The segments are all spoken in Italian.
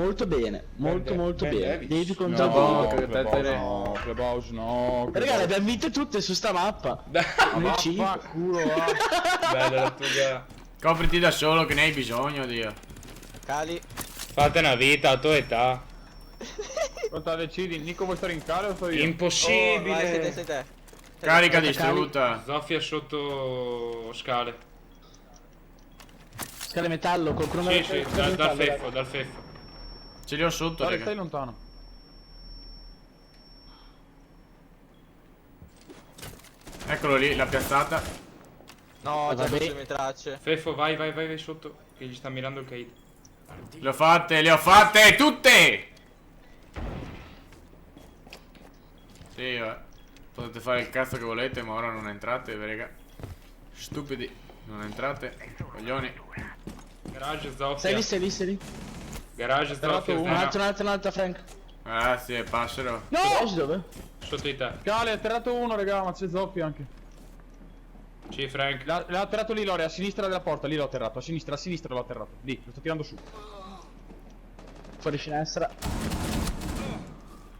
molto bene, molto molto Ben bene. Davis. Devi No, controllare. Clubhouse no. Raga, le abbiamo vinte tutte su sta mappa. Noi cinque. Culo, va. Bella la tua gara. Copriti da solo che ne hai bisogno, Dio. Cali. Fate una vita a tua età. Cosa decidi? Nico vuoi stare in cale o sto io? Oh, vai, Impossibile. sei te. Carica Cali. distrutta. Zoffia sotto scale. Scale metallo, qualcuno Sì, me- sì, scale dal metallo, feffo, dal feffo. Ce li ho sotto, Dai, stai raga. lontano. Eccolo lì, la piazzata. No, già Vabbè. con le mie tracce. Feffo, vai sotto. Che gli sta mirando il Kaid. Le ho fatte tutte! Sì, potete fare il cazzo che volete, ma ora non entrate, raga. Stupidi. Non entrate, coglioni. Garage, Stai Zoffia. lì, stai lì, stai lì. Garage, Zoffia. Un'altra, Frank. Grazie, passero. No! Garage dove? Sotto di te. Cale, ha atterrato uno, raga, ma c'è Zoppi anche. Sì, Frank. L'ha atterrato lì, Lore, a sinistra della porta, lì l'ho atterrato, a sinistra l'ho atterrato. Lì, lo sto tirando su. Fuori finestra.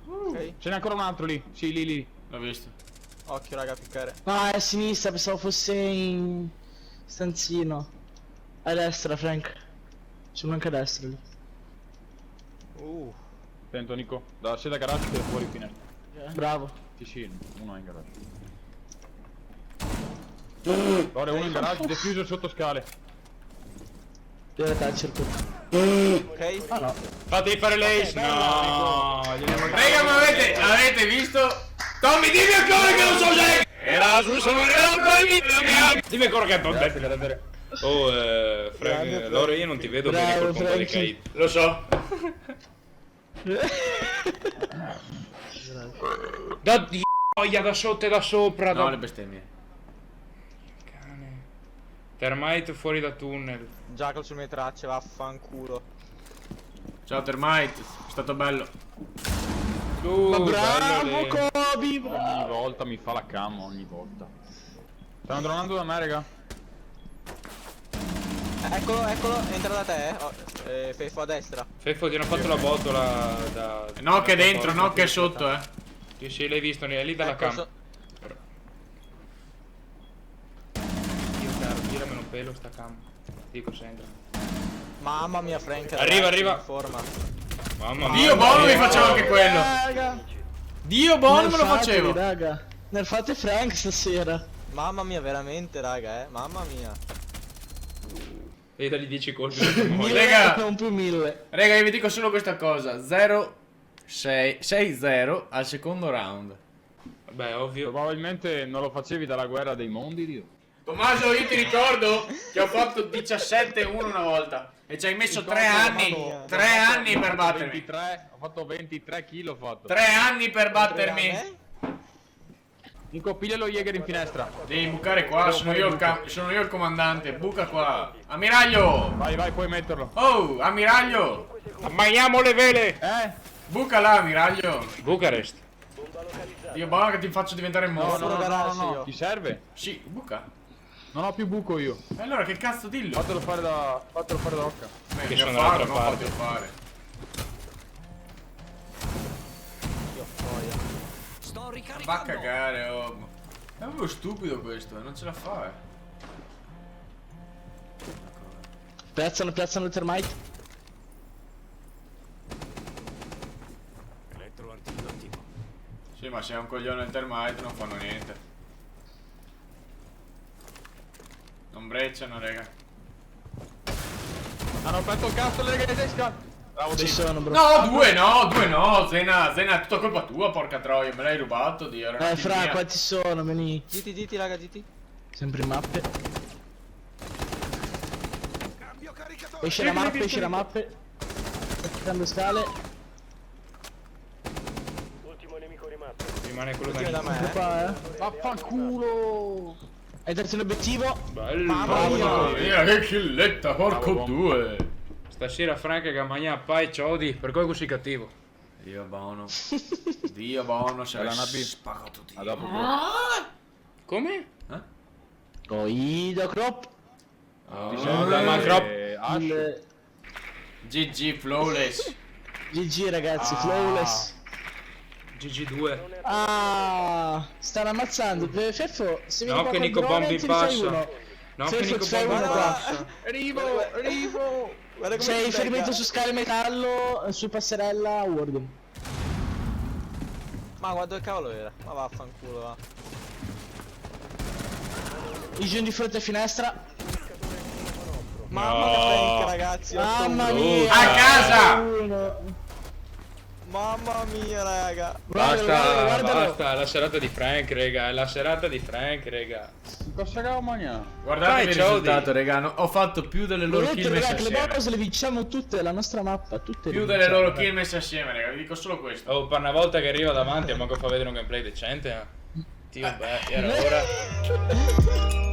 Ok. Ce n'è ancora un altro lì, sì, lì. L'ho visto. Occhio, raga, a piccare. No, è a sinistra, pensavo fosse in stanzino. A destra, Frank. C'è uno anche a destra lì. Attento, Nico. Se da garage tira fuori finestra. Bravo. Sì, uno è in garage. Lore, uno in garage, defuser sotto scale. Io la touch circo. Ok. Ah no. Fatevi fare l'ace. No. Raga, ma avete visto? Tommy, dimmi ancora che non so se... Dimmi ancora che è Grazie, grazie. Oh, Frank, Lore, io non ti vedo bene col pompa di Kaid. Lo so. Da di noia da sotto e da sopra. No, da... le bestemmie. Cane. Termite fuori da tunnel. Jackal sulle mie tracce, vaffanculo. Ciao Termite, è stato bello. Ma bravo, bello lì. Kobe, bravo. Ogni volta mi fa la cam, ogni volta. Stanno dronando da me, raga. Eccolo, entra da te, Feffo a destra. Feffo ti hanno fatto la botola da... No che è dentro, no che è sotto, Sì, sì, l'hai visto, è lì dalla Ecco, cam. Dio caro, tirami un pelo sta cam. Dico se entra. Mamma mia, Frank. Arriva, ragazzi, arriva. in forma. Mamma mia. Dio buono mi facevo anche quello. Raga. Dio buono me lo Nerfatevi, facevo. raga. Nerfate Frank stasera. Mamma mia, veramente, raga, Mamma mia. E dagli 10 colpi. Raga. Non più 1000. Raga, io vi dico solo questa cosa. 6-0 al secondo round. Beh, ovvio. Probabilmente non lo facevi dalla guerra dei mondi, Dio. Tommaso, io ti ricordo che ho fatto 17-1 una volta. E ci hai messo 3 anni. 3 anni per battermi. 23, ho fatto 23 kg, ho fatto. 3 anni per battermi. Nico, piglia lo Jäger in finestra. Devi bucare qua, sono io il comandante. Buca qua. Ammiraglio! Vai, puoi metterlo. Oh, ammiraglio! Ammaiamo le vele! Buca là, ammiraglio! Bucarest. Dio buono che ti faccio diventare un mostro. garage. Ti serve? Sì, buca. Non ho più buco io. E allora che cazzo dillo? Fatelo fare da Occa. Che Mio sono fare, dall'altra non parte. posso fare. Va a cagare, oh. È proprio stupido questo, non ce la fa, Piazzano il termite. Sì, ma se è un coglione il termite non fanno niente. Non brecciano, raga. Hanno aperto il cazzo le reghe di testa. Bravo, Ci sono, bro. No, due no, Zena, è tutta colpa tua, porca troia, me l'hai rubato, Dio. era una Fra, figlia. quanti sono? Vieni. GT, raga, GT. Sempre in mappe. Esce la mappe. Cambio scale. Rimane quello Ultimo da da me, Qua, Vaffanculo. Hai terzo l'obiettivo. Bello. Mamma mia, che killetta, porco Bravo, due. Stasera Frank che magna pai ciodi, per cui così cattivo. Dio buono. Dio buono, se Era l'ha una B. spagato Dio. A dopo. Come? Oh, Ido Crop. Ti La macro. Ash. Il... GG flawless. GG ragazzi, flawless. GG2. Ah, stanno ammazzando. Feffo, se vieni No, qua che col Nico drone, Bombi ti fai passa. uno. No, Feffo, che Nico ti fai Bombi uno qua. passa. Arrivo. Guarda come si Riferimento becca. su scale metallo, su passerella, Warden. Ma guarda che cavolo era. Ma vaffanculo va. Legion di fronte a finestra. Mamma che flank ragazzi. Mamma 8-1. mia. A casa! Uno. Mamma mia raga. Guardalo. Basta, la serata di Frank, raga. È la serata di Frank, raga. Cosa cavolo mangiare? Guardatevi il Dai, risultato, raga. Ho fatto più delle Ho loro detto kill messe raga che le assieme. bonus le vinciamo tutte, la nostra mappa, tutte le Più delle vinciamo. loro kill messe assieme, raga. Vi dico solo questo. Oh, per una volta che arriva davanti, a manco fa vedere un gameplay decente. Dio, beh, era ora.